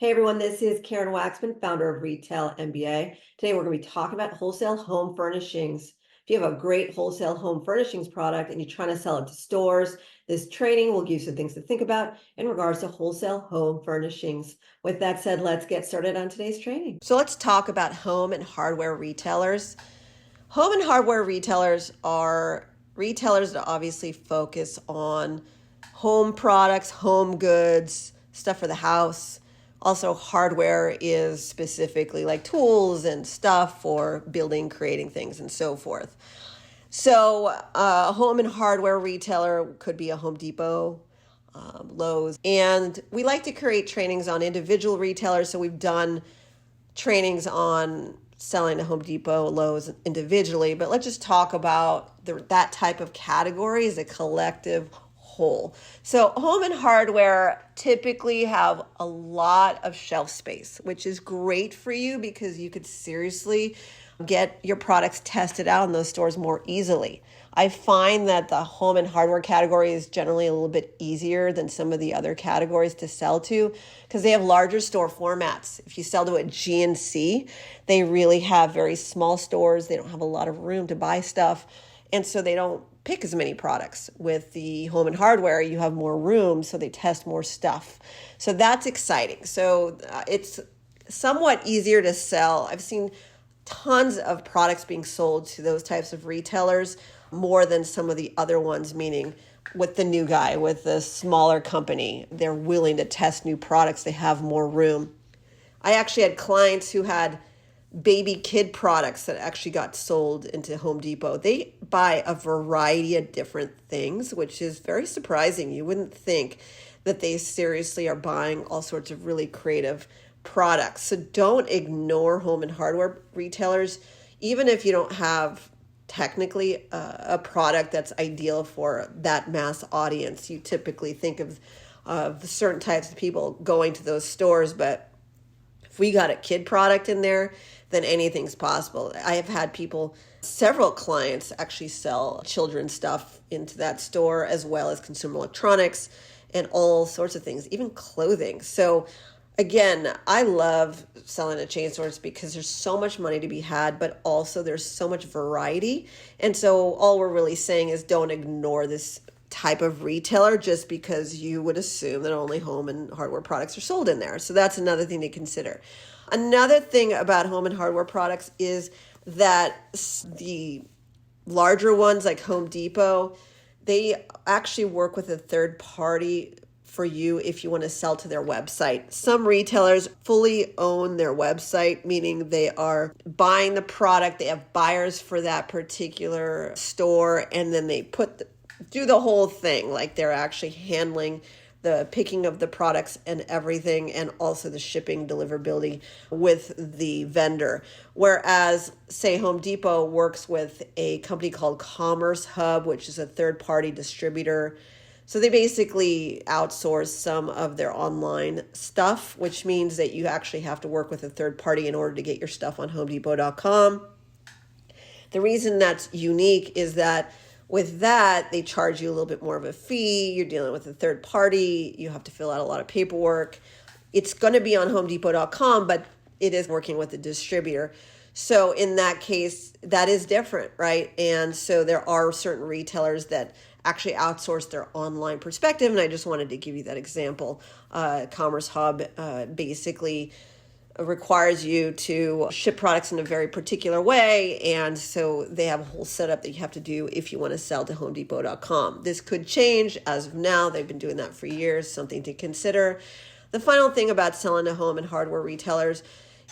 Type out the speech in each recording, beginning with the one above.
Hey everyone, this is Karen Waksman, founder of Retail MBA. Today we're going to be talking about wholesale home furnishings. If you have a great wholesale home furnishings product and you're trying to sell it to stores, this training will give you some things to think about in regards to wholesale home furnishings. With that said, let's get started on today's training. So let's talk about home and hardware retailers. Home and hardware retailers are retailers that obviously focus on home products, home goods, stuff for the house. Also, hardware is specifically like tools and stuff for building, creating things, and so forth. So, a home and hardware retailer could be a Home Depot, Lowe's. And we like to create trainings on individual retailers. So, we've done trainings on selling to Home Depot, Lowe's individually. But let's just talk about that type of category as a collective whole. So home and hardware typically have a lot of shelf space, which is great for you because you could seriously get your products tested out in those stores more easily. I find that the home and hardware category is generally a little bit easier than some of the other categories to sell to because they have larger store formats. If you sell to a GNC, they really have very small stores. They don't have a lot of room to buy stuff. And so they don't pick as many products. With the home and hardware, you have more room, so they test more stuff. So that's exciting. So it's somewhat easier to sell. I've seen tons of products being sold to those types of retailers more than some of the other ones, meaning with the new guy, with the smaller company, they're willing to test new products. They have more room. I actually had clients who had baby kid products that actually got sold into Home Depot. They buy a variety of different things, which is very surprising. You wouldn't think that they seriously are buying all sorts of really creative products. So don't ignore home and hardware retailers, even if you don't have technically a product that's ideal for that mass audience. You typically think of certain types of people going to those stores, but if we got a kid product in there, then anything's possible. I have had several clients actually sell children's stuff into that store, as well as consumer electronics and all sorts of things, even clothing. So again, I love selling at chain stores because there's so much money to be had, but also there's so much variety. And so all we're really saying is don't ignore this type of retailer just because you would assume that only home and hardware products are sold in there. So that's another thing to consider. Another thing about home and hardware products is that the larger ones like Home Depot, they actually work with a third party for you if you want to sell to their website. Some retailers fully own their website, meaning they are buying the product, they have buyers for that particular store, and then they do the whole thing, like they're actually handling the picking of the products and everything, and also the shipping deliverability with the vendor. Whereas, say, Home Depot works with a company called Commerce Hub, which is a third-party distributor. So they basically outsource some of their online stuff, which means that you actually have to work with a third party in order to get your stuff on HomeDepot.com. The reason that's unique is that with that, they charge you a little bit more of a fee. You're dealing with a third party. You have to fill out a lot of paperwork. It's going to be on HomeDepot.com, but it is working with a distributor. So in that case, that is different, right? And so there are certain retailers that actually outsource their online perspective. And I just wanted to give you that example. Commerce Hub basically requires you to ship products in a very particular way. And so they have a whole setup that you have to do if you want to sell to HomeDepot.com. This could change as of now. They've been doing that for years, something to consider. The final thing about selling to home and hardware retailers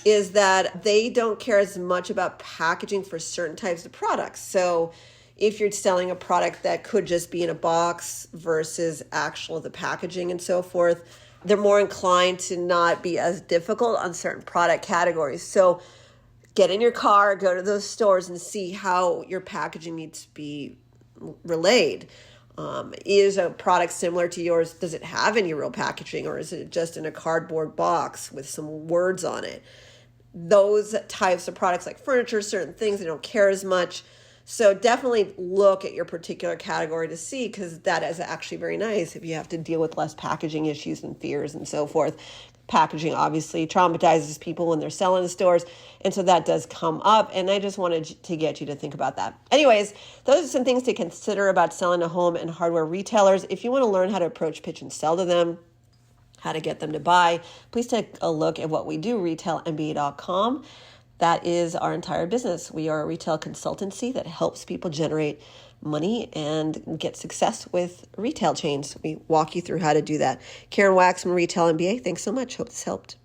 is that they don't care as much about packaging for certain types of products. So if you're selling a product that could just be in a box versus the packaging and so forth, they're more inclined to not be as difficult on certain product categories. So get in your car, go to those stores and see how your packaging needs to be relayed. Is a product similar to yours? Does it have any real packaging, or is it just in a cardboard box with some words on it? Those types of products like furniture, certain things, they don't care as much. So definitely look at your particular category to see, because that is actually very nice if you have to deal with less packaging issues and fears and so forth. packaging obviously traumatizes people when they're selling in stores. And so that does come up. And I just wanted to get you to think about that. Anyways, those are some things to consider about selling to home and hardware retailers. If you want to learn how to approach, pitch, and sell to them, how to get them to buy, please take a look at what we do, retailmba.com. That is our entire business. We are a retail consultancy that helps people generate money and get success with retail chains. We walk you through how to do that. Karen Waksman, Retail MBA. Thanks so much. Hope this helped.